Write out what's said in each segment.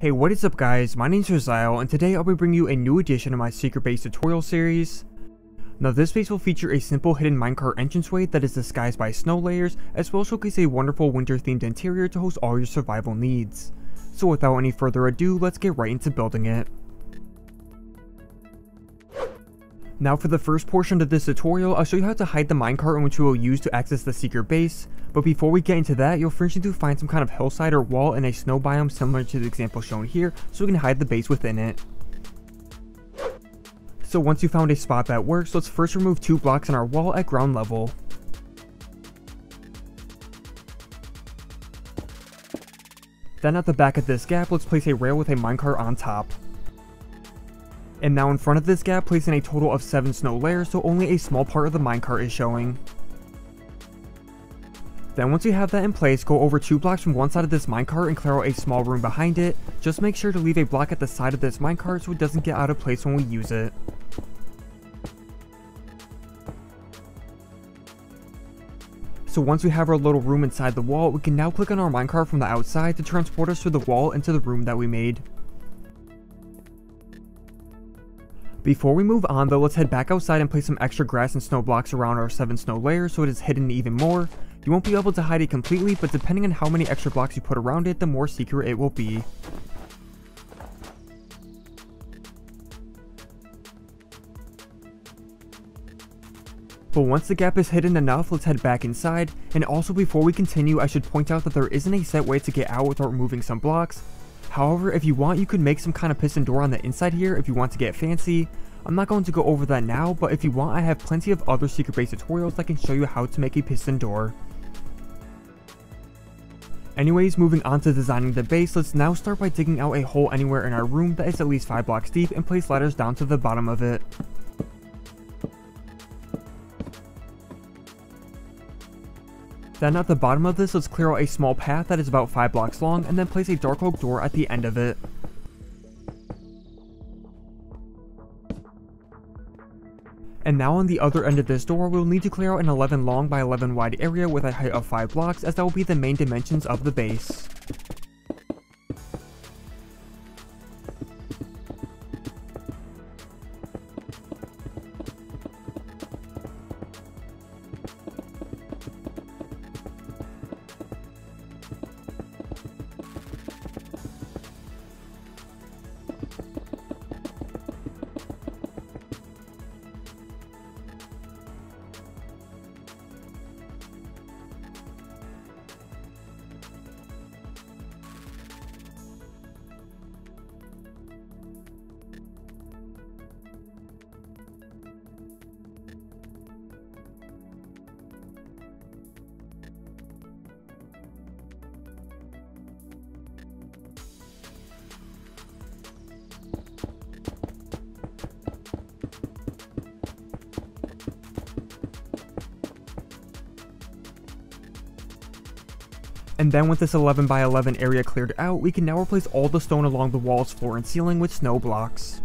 Hey, what is up guys, my name is Rizzial, and today I'll be bringing you a new edition of my secret base tutorial series. Now this base will feature a simple hidden minecart entranceway that is disguised by snow layers, as well as showcase a wonderful winter themed interior to host all your survival needs. So without any further ado, let's get right into building it. Now for the first portion of this tutorial, I'll show you how to hide the minecart in which we will use to access the secret base. But before we get into that, you'll first need to find some kind of hillside or wall in a snow biome similar to the example shown here, so we can hide the base within it. So once you found a spot that works, let's first remove 2 blocks in our wall at ground level. Then at the back of this gap, let's place a rail with a minecart on top. And now in front of this gap, place in a total of 7 snow layers, so only a small part of the minecart is showing. Then once you have that in place, go over 2 blocks from one side of this minecart and clear out a small room behind it. Just make sure to leave a block at the side of this minecart so it doesn't get out of place when we use it. So once we have our little room inside the wall, we can now click on our minecart from the outside to transport us through the wall into the room that we made. Before we move on though, let's head back outside and place some extra grass and snow blocks around our 7 snow layers so it is hidden even more. You won't be able to hide it completely, but depending on how many extra blocks you put around it, the more secret it will be. But once the gap is hidden enough, let's head back inside. And also before we continue, I should point out that there isn't a set way to get out without removing some blocks. However, if you want, you could make some kind of piston door on the inside here if you want to get fancy. I'm not going to go over that now, but if you want, I have plenty of other secret base tutorials that can show you how to make a piston door. Anyways, moving on to designing the base, let's now start by digging out a hole anywhere in our room that is at least 5 blocks deep and place ladders down to the bottom of it. Then at the bottom of this, let's clear out a small path that is about 5 blocks long and then place a dark oak door at the end of it. And now on the other end of this door, we'll need to clear out an 11 long by 11 wide area with a height of 5 blocks, as that will be the main dimensions of the base. And then with this 11 by 11 area cleared out, we can now replace all the stone along the walls, floor, and ceiling with snow blocks.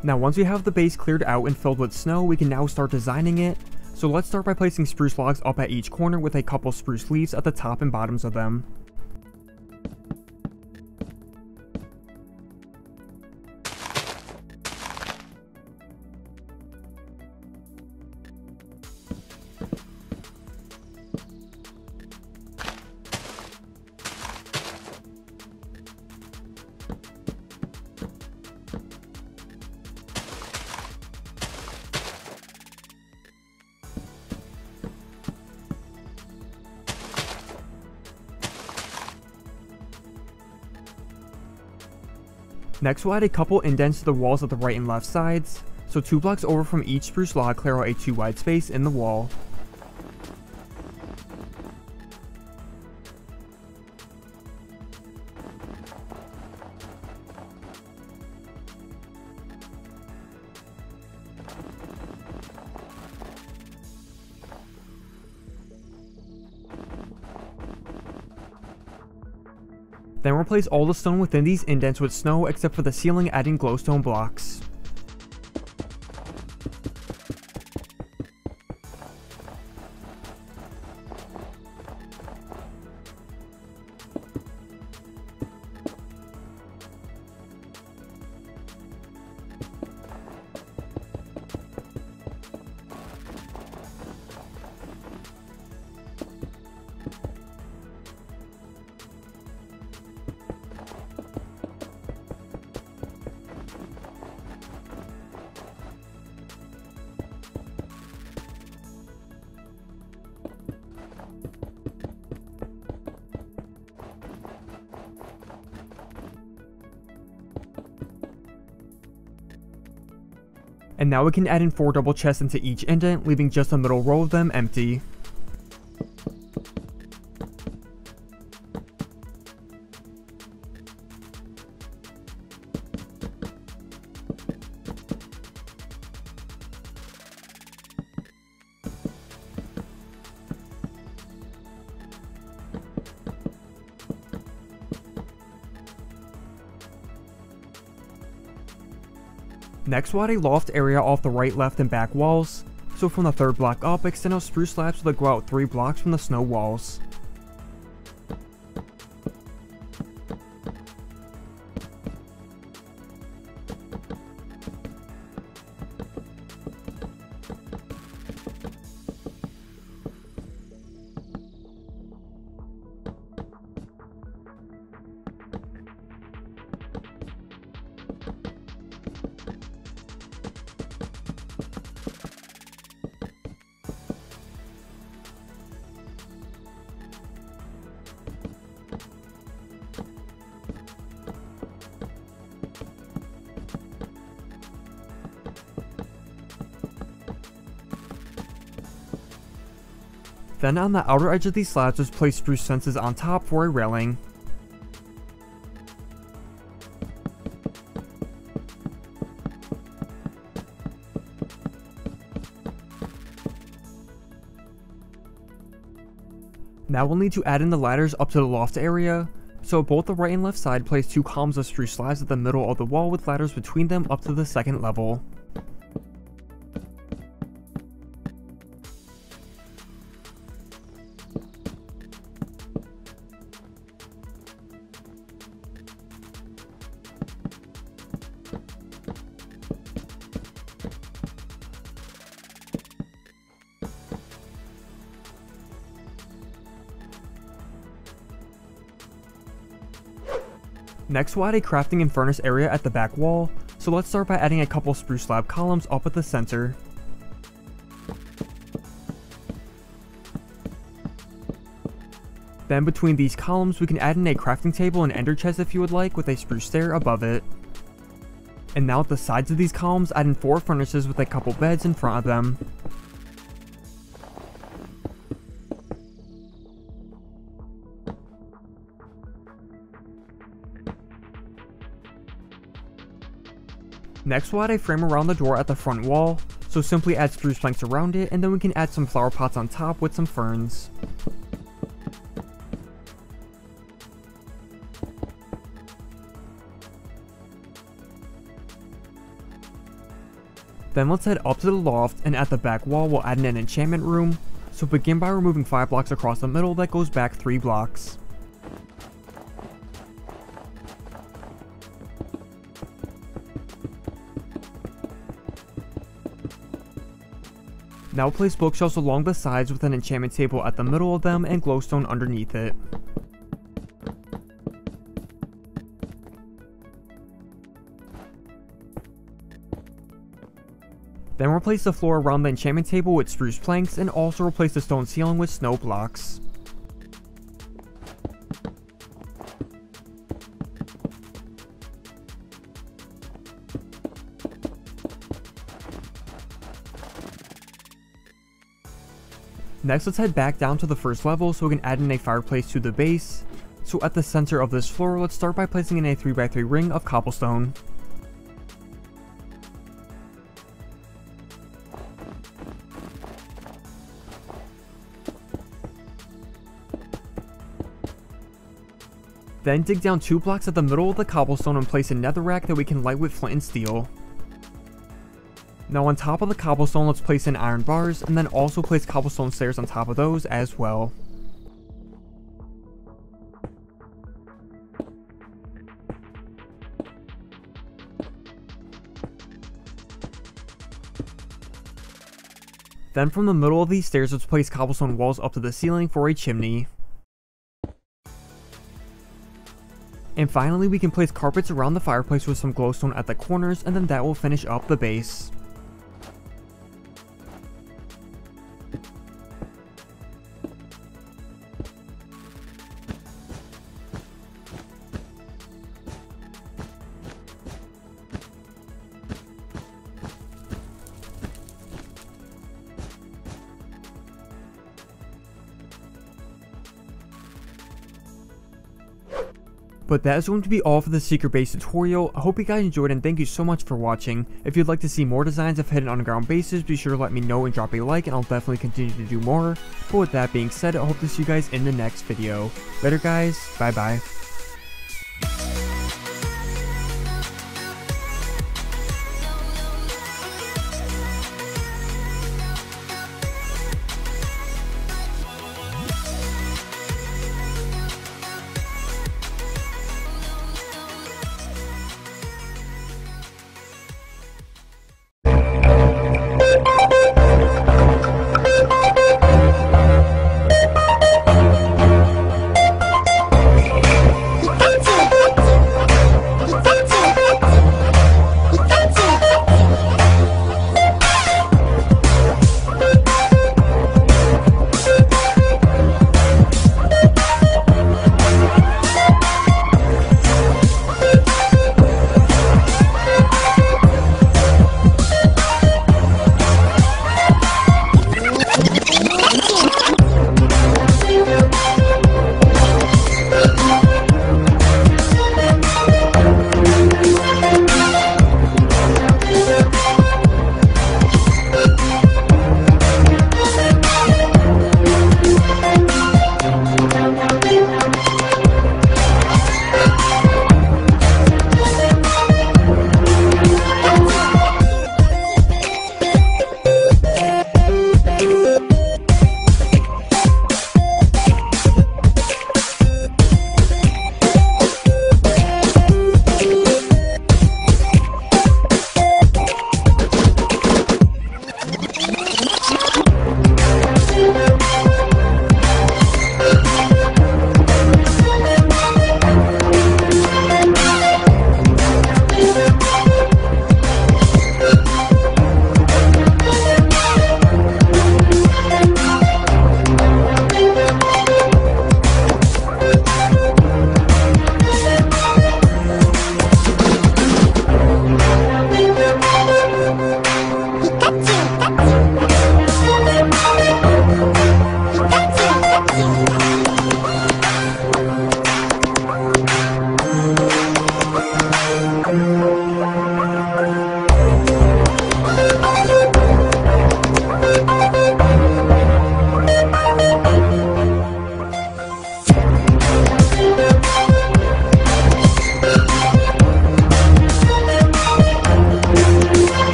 Now once we have the base cleared out and filled with snow, we can now start designing it. So let's start by placing spruce logs up at each corner with a couple spruce leaves at the top and bottoms of them. Next we'll add a couple indents to the walls of the right and left sides, so 2 blocks over from each spruce log clear out a 2 wide space in the wall. Then replace all the stone within these indents with snow except for the ceiling, adding glowstone blocks. And now we can add in 4 double chests into each indent, leaving just the middle row of them empty. Next we'll add a loft area off the right, left, and back walls, so from the 3rd block up, extend out spruce slabs that go out 3 blocks from the snow walls. Then on the outer edge of these slabs, just place spruce fences on top for a railing. Now we'll need to add in the ladders up to the loft area, so both the right and left side place 2 columns of spruce slabs at the middle of the wall with ladders between them up to the 2nd level. Next we'll add a crafting and furnace area at the back wall, so let's start by adding a couple spruce slab columns up at the center. Then between these columns we can add in a crafting table and ender chest if you would like, with a spruce stair above it. And now at the sides of these columns, add in 4 furnaces with a couple beds in front of them. Next we'll add a frame around the door at the front wall, so simply add spruce planks around it, and then we can add some flower pots on top with some ferns. Then let's head up to the loft, and at the back wall we'll add in an enchantment room, so begin by removing 5 blocks across the middle that goes back 3 blocks. Now place bookshelves along the sides with an enchantment table at the middle of them and glowstone underneath it. Then replace the floor around the enchantment table with spruce planks, and also replace the stone ceiling with snow blocks. Next, let's head back down to the first level so we can add in a fireplace to the base. So at the center of this floor, let's start by placing in a 3x3 ring of cobblestone. Then dig down 2 blocks at the middle of the cobblestone and place a netherrack that we can light with flint and steel. Now on top of the cobblestone, let's place in iron bars, and then also place cobblestone stairs on top of those as well. Then from the middle of these stairs, let's place cobblestone walls up to the ceiling for a chimney. And finally, we can place carpets around the fireplace with some glowstone at the corners, and then that will finish up the base. But that is going to be all for the secret base tutorial. I hope you guys enjoyed and thank you so much for watching. If you'd like to see more designs of hidden underground bases, be sure to let me know and drop a like, and I'll definitely continue to do more. But with that being said, I hope to see you guys in the next video. Later guys, bye bye.